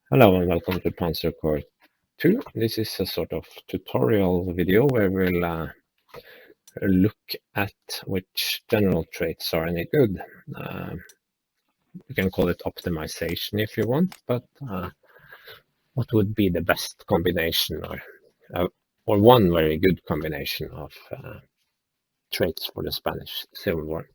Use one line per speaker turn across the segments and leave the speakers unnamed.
Hello and welcome to Panzer Core 2. This is a sort of tutorial video where we'll look at which general traits are any good. You can call it optimization if you want, but what would be the best combination or one very good combination of traits for the Spanish Civil War?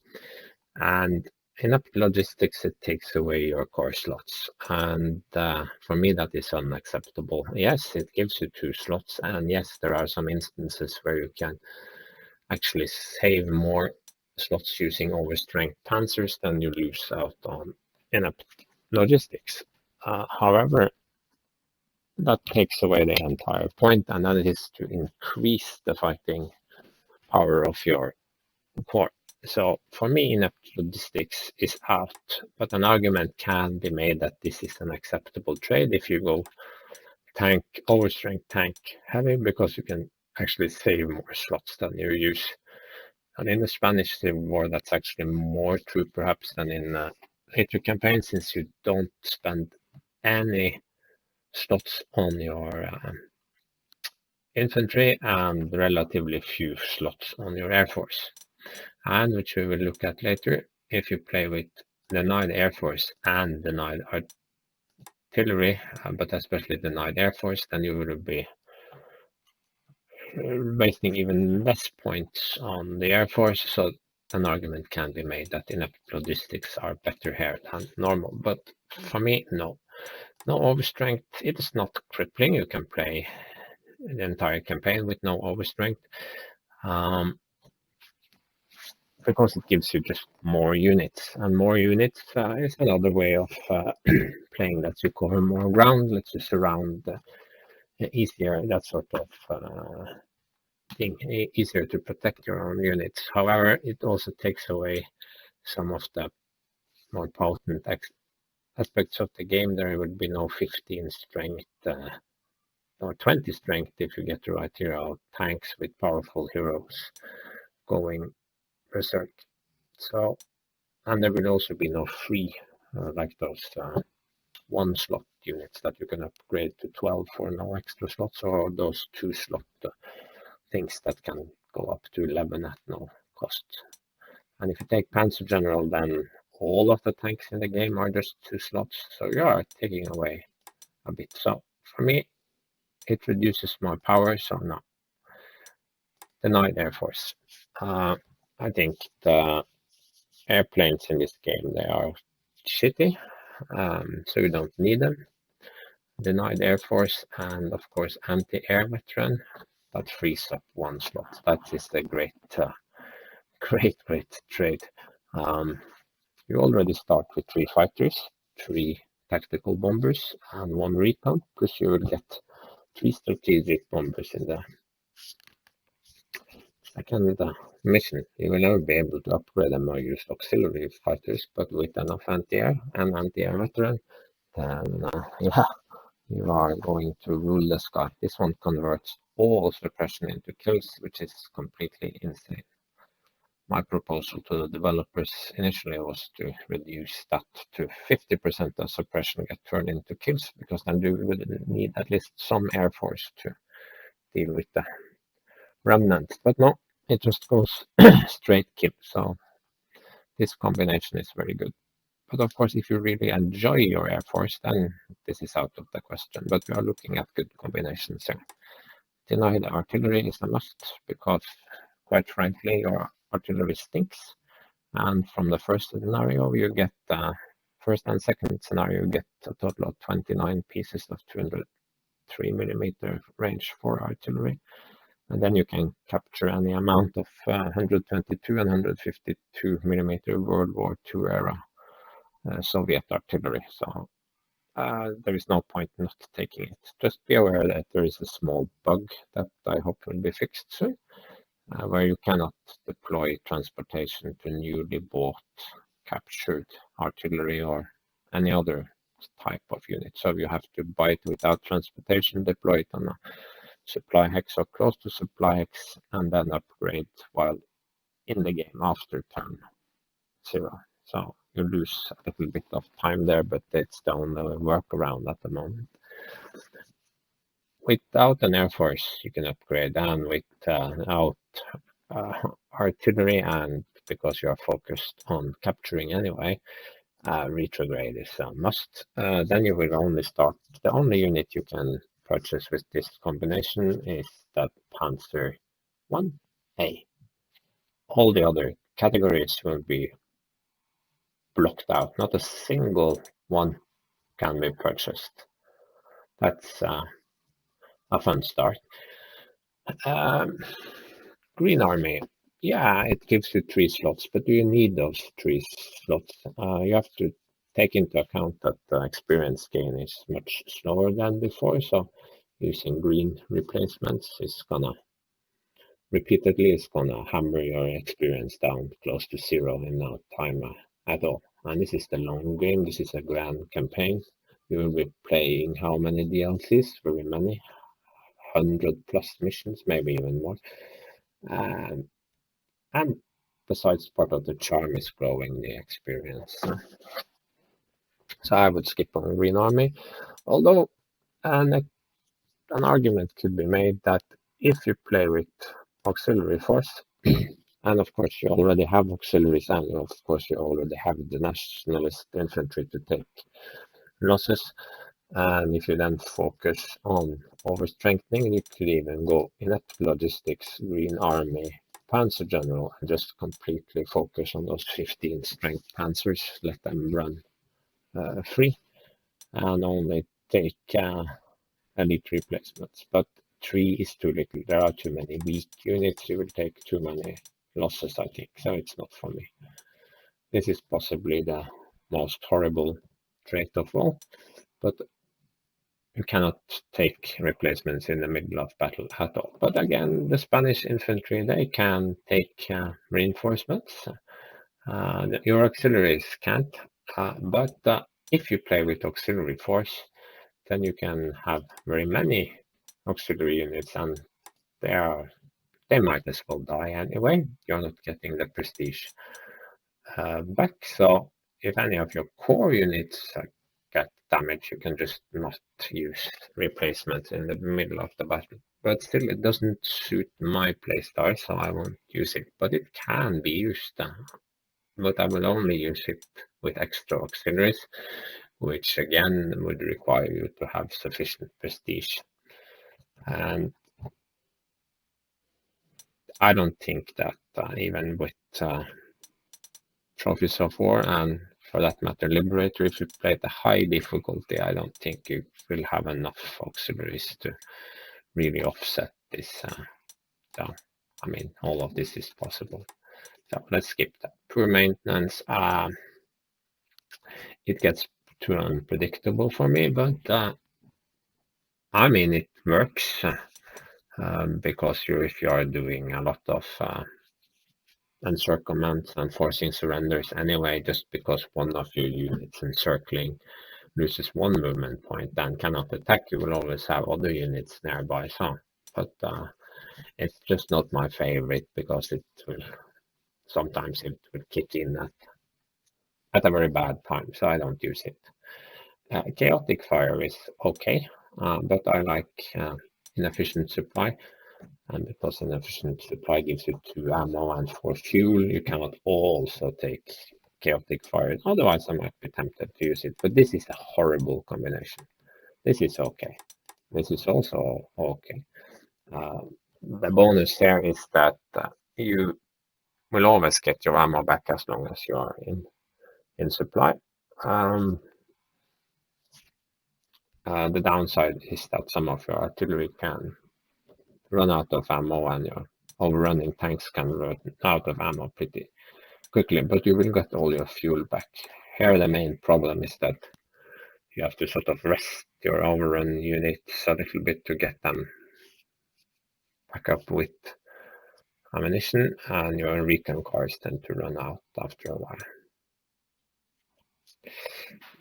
And in logistics, it takes away your core slots, and for me that is unacceptable. Yes, it gives you 2 slots, and yes, there are some instances where you can actually save more slots using overstrength panzers than you lose out on in logistics. However, that takes away the entire point, and that is to increase the fighting power of your core. So for me, inept logistics is out, but an argument can be made that this is an acceptable trade if you go tank, overstrength tank heavy, because you can actually save more slots than you use. And in the Spanish Civil War, that's actually more true perhaps than in later campaigns, since you don't spend any slots on your infantry and relatively few slots on your air force. And which we will look at later, if you play with denied air force and denied artillery, but especially denied air force, then you will be wasting even less points on the air force. So an argument can be made that inept logistics are better here than normal. But for me, no. No overstrength. It is not crippling. You can play the entire campaign with no overstrength. Because it gives you just more units, and more units is another way of playing. Lets you cover more ground, lets you surround easier, that sort of thing, easier to protect your own units. However, it also takes away some of the more potent aspects of the game. There would be no 15 strength or 20 strength if you get the right hero tanks with powerful heroes going berserk. So, and there will also be no free, like those 1 slot units that you can upgrade to 12 for no extra slots, or those 2 slot things that can go up to 11 at no cost. And if you take Panzer General, then all of the tanks in the game are just 2 slots, so you are taking away a bit. So for me, it reduces my power, so no. Denied Air Force. I think the airplanes in this game, they are shitty, so you don't need them. Denied Air Force, and of course anti-air veteran, that frees up 1 slot. That is the great trade. You already start with 3 fighters, 3 tactical bombers, and 1 recon, plus you will get 3 strategic bombers in the second mission. You will never be able to upgrade them or use auxiliary fighters, but with enough anti-air and anti-air veteran, then yeah, you are going to rule the sky. This one converts all suppression into kills, which is completely insane. My proposal to the developers initially was to reduce that to 50% of suppression get turned into kills, because then you would need at least some air force to deal with the remnants. But no, it just goes straight kill. So this combination is very good. But of course, if you really enjoy your air force, then this is out of the question. But we are looking at good combinations here. Denied artillery is a must, because quite frankly, your artillery stinks. And from the first scenario, you get first and second scenario, you get a total of 29 pieces of 203mm range for artillery. And then you can capture any amount of 122 and 152mm World War II era Soviet artillery. So there is no point not taking it. Just be aware that there is a small bug that I hope will be fixed soon, where you cannot deploy transportation to newly bought, captured artillery or any other type of unit. So you have to buy it without transportation, deploy it on a supply hex or close to supply hex, and then upgrade while in the game after turn 0. So you lose a little bit of time there, but it's the only workaround at the moment. Without an air force, you can upgrade, and without artillery, and because you are focused on capturing anyway, retrograde is a must. Then you will only start. The only unit you can purchase with this combination is that Panzer 1A. All the other categories will be blocked out. Not a single one can be purchased. That's a fun start. Green Army, yeah, it gives you 3 slots, but do you need those 3 slots? You have to take into account that the experience gain is much slower than before, so using green replacements is gonna hammer your experience down close to 0 in no time at all. And this is the long game. This is a grand campaign. You will be playing how many DLCs? Very many. 100+ missions, maybe even more. And besides, part of the charm is growing the experience. So I would skip on Green Army. Although an argument could be made that if you play with auxiliary force, and of course you already have auxiliaries, and of course you already have the nationalist infantry to take losses, and if you then focus on overstrengthening, you could even go inept logistics, Green Army, Panzer General, and just completely focus on those 15 strength panzers, let them run free, and only take elite replacements. But 3 is too little. There are too many weak units. You will take too many losses, I think. So it's not for me. This is possibly the most horrible trait of all. But you cannot take replacements in the middle of battle at all. But again, the Spanish infantry, they can take reinforcements. Your auxiliaries can't. But if you play with auxiliary force, then you can have very many auxiliary units, and they might as well die anyway. You're not getting the prestige back. So if any of your core units get damaged, you can just not use replacements in the middle of the battle. But still, it doesn't suit my playstyle, so I won't use it. But it can be used. But I will only use it with extra auxiliaries, which again would require you to have sufficient prestige. And I don't think that even with Trophies of War, and for that matter Liberator, if you play the high difficulty, I don't think you will have enough auxiliaries to really offset this. So, I mean, all of this is possible. So let's skip that. Poor maintenance. It gets too unpredictable for me, but I mean, it works because if you are doing a lot of encirclements and forcing surrenders anyway, just because one of your units encircling loses 1 movement point and cannot attack, you will always have other units nearby. So, but it's just not my favorite because sometimes it will kick in at a very bad time, so I don't use it. Chaotic fire is okay, but I like inefficient supply. And because inefficient supply gives you 2 ammo and 4 fuel, you cannot also take chaotic fire. Otherwise, I might be tempted to use it. But this is a horrible combination. This is okay. This is also okay. The bonus here is that you will always get your ammo back as long as you are in supply. The downside is that some of your artillery can run out of ammo, and your overrunning tanks can run out of ammo pretty quickly, but you will get all your fuel back. Here the main problem is that you have to sort of rest your overrun units a little bit to get them back up with ammunition, and your recon cars tend to run out after a while.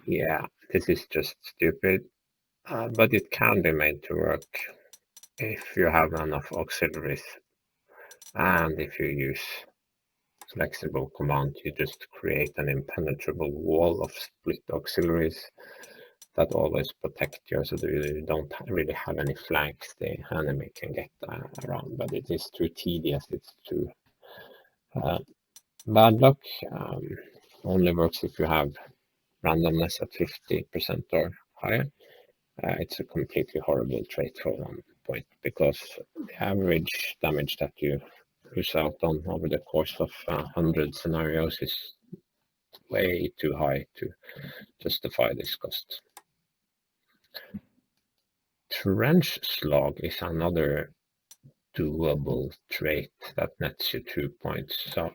Yeah, this is just stupid, but it can be made to work if you have enough auxiliaries and if you use flexible command, you just create an impenetrable wall of split auxiliaries that always protect you, so that you don't really have any flanks the enemy can get around. But it is too tedious, it's too bad luck. Only works if you have randomness at 50% or higher. It's a completely horrible trait for 1 point, because the average damage that you lose out on over the course of 100 scenarios is way too high to justify this cost. Trench slog is another doable trait that nets you 2 points. So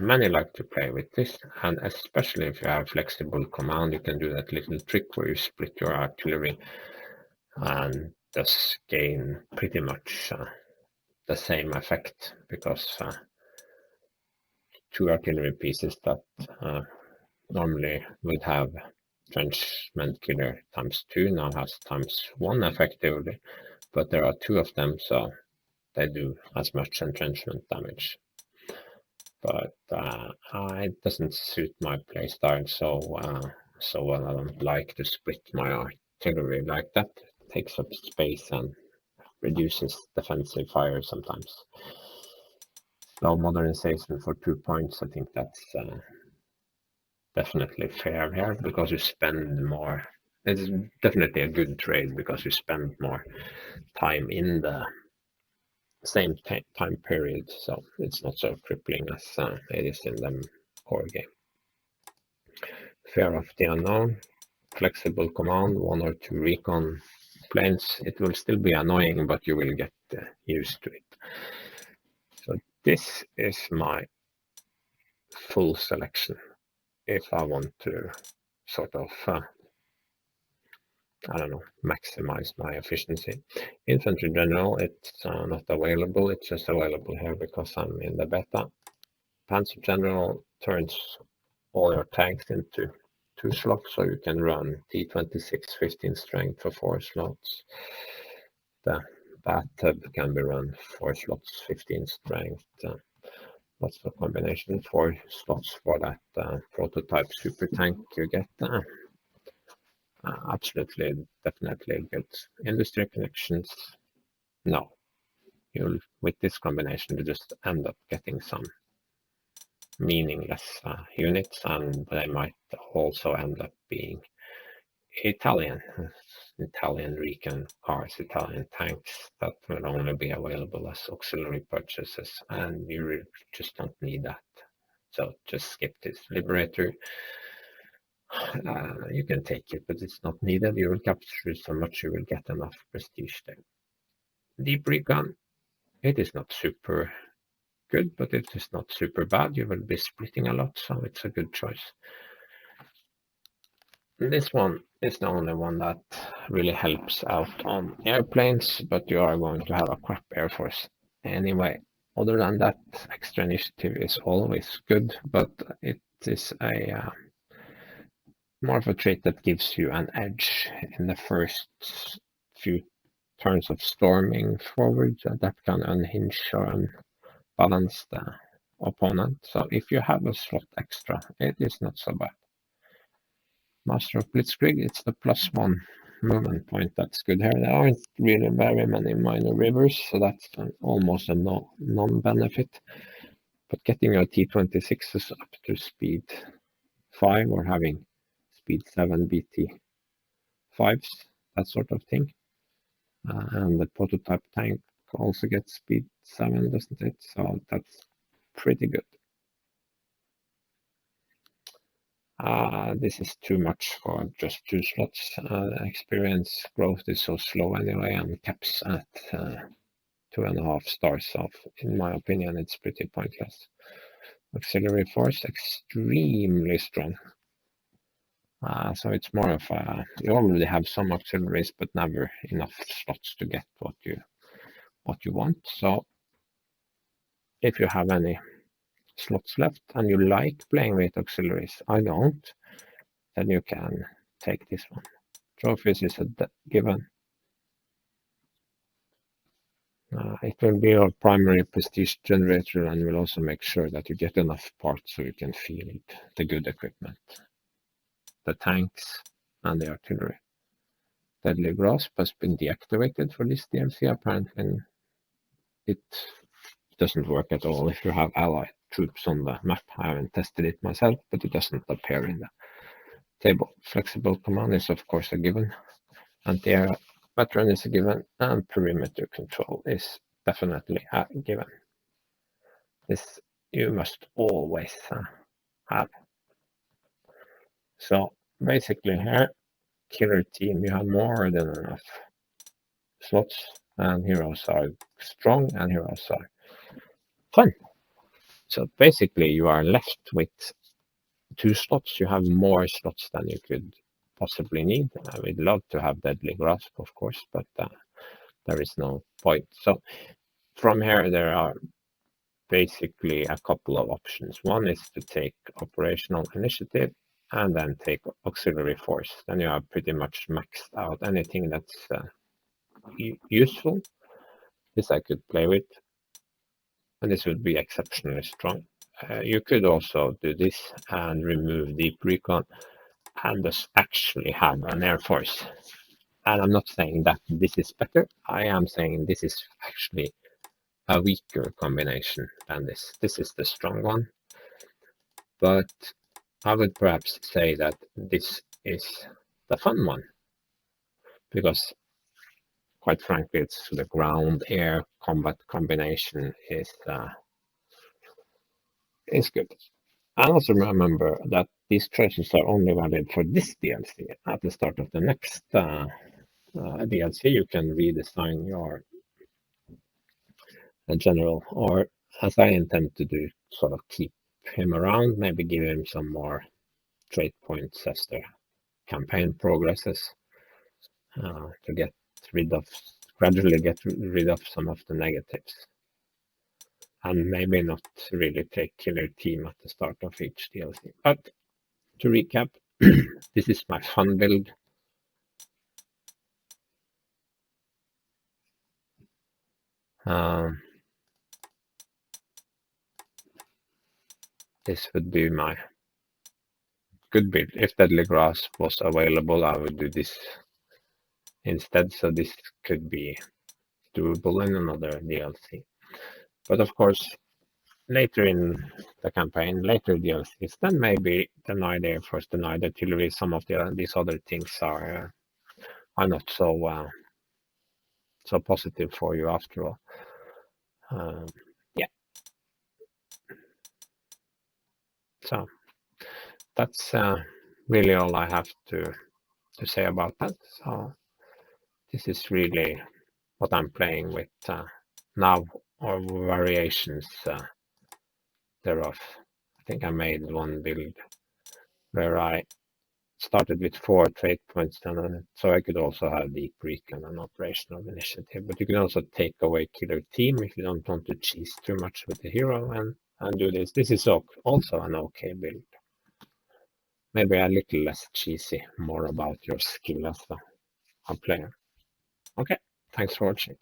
many like to play with this, and especially if you have flexible command, you can do that little trick where you split your artillery and thus gain pretty much the same effect, because 2 artillery pieces that normally would have trenchment killer ×2 now has ×1 effectively, but there are 2 of them, so they do as much entrenchment damage. But it doesn't suit my playstyle so well. I don't like to split my artillery like that. It takes up space and reduces defensive fire sometimes. Slow modernization for 2 points, I think that's definitely fair here, because you spend more. It's definitely a good trade because you spend more time in the same time period, so it's not so crippling as it is in the core game. Fear of the unknown, flexible command, 1 or 2 recon planes. It will still be annoying, but you will get used to it. So this is my full selection if I want to sort of maximize my efficiency. Infantry general, it's not available. It's just available here because I'm in the beta. Panzer general turns all your tanks into 2 slots, so you can run T26 15 strength for 4 slots. The bathtub can be run 4 slots 15 strength. Lots of combination, 4 slots for that prototype super tank you get. Absolutely, definitely good. Industry connections, no. You'll, with this combination, you just end up getting some meaningless units, and they might also end up being Italian recon cars, Italian tanks that will only be available as auxiliary purchases, and you just don't need that. So just skip this. Liberator, you can take it, but it's not needed. You will capture so much, you will get enough prestige there. Deep recon, it is not super good, but it is not super bad. You will be splitting a lot, so it's a good choice. This one is the only one that really helps out on airplanes, but you are going to have a crap air force anyway. Other than that, extra initiative is always good, but it is a more of a trait that gives you an edge in the first few turns of storming forward, that can unhinge or unbalance the opponent. So if you have a slot extra, it is not so bad. Master of Blitzkrieg, it's the +1 movement point that's good here. There aren't really very many minor rivers, so that's almost a non-benefit. But getting your T26s up to speed 5 or having speed 7 BT5s, that sort of thing. And the prototype tank also gets speed 7, doesn't it? So that's pretty good. This is too much for just 2 slots. Experience growth is so slow anyway, and caps at 2.5 stars. So in my opinion, it's pretty pointless. Auxiliary force, extremely strong. So it's more of you already have some auxiliaries, but never enough slots to get what you want. So if you have any slots left and you like playing with auxiliaries, I don't, then you can take this one. Trophies is a given. It will be your primary prestige generator and will also make sure that you get enough parts so you can field the good equipment, the tanks and the artillery. Deadly Grasp has been deactivated for this DLC. Apparently it doesn't work at all if you have allied troops on the map. I haven't tested it myself, but it doesn't appear in the table. Flexible command is of course a given. Anti-air veteran is a given, and perimeter control is definitely a given. This you must always have. So basically here, killer team, you have more than enough slots, and heroes are strong and heroes are fun. So basically you are left with 2 slots. You have more slots than you could possibly need. I would love to have Deadly Grasp, of course, but there is no point. So from here, there are basically a couple of options. One is to take operational initiative and then take auxiliary force. Then you have pretty much maxed out anything that's useful. This I could play with, and this would be exceptionally strong. You could also do this and remove deep recon and thus actually have an air force. And I'm not saying that this is better. I am saying this is actually a weaker combination than this. This is the strong one. But I would perhaps say that this is the fun one. Because quite frankly, it's the ground-air combat combination is good. And also remember that these choices are only valid for this DLC. At the start of the next DLC, you can redesign your general, or as I intend to do, sort of keep him around, maybe give him some more trait points as the campaign progresses to gradually get rid of some of the negatives. And maybe not really take killer team at the start of each DLC. But to recap, this is my fun build. This would be my good build. If Deadly Grasp was available, I would do this instead. So this could be doable in another DLC. But of course, later in the campaign, later DLCs, then maybe denied air force, denied artillery. Some of these other things are not so so positive for you after all. Yeah. So that's really all I have to say about that. So this is really what I'm playing with now, or variations thereof. I think I made one build where I started with 4 trait points, and so I could also have deep recon and operational initiative. But you can also take away killer team if you don't want to cheese too much with the hero and do this. This is also an okay build. Maybe a little less cheesy, more about your skill as a player. Okay, thanks for watching.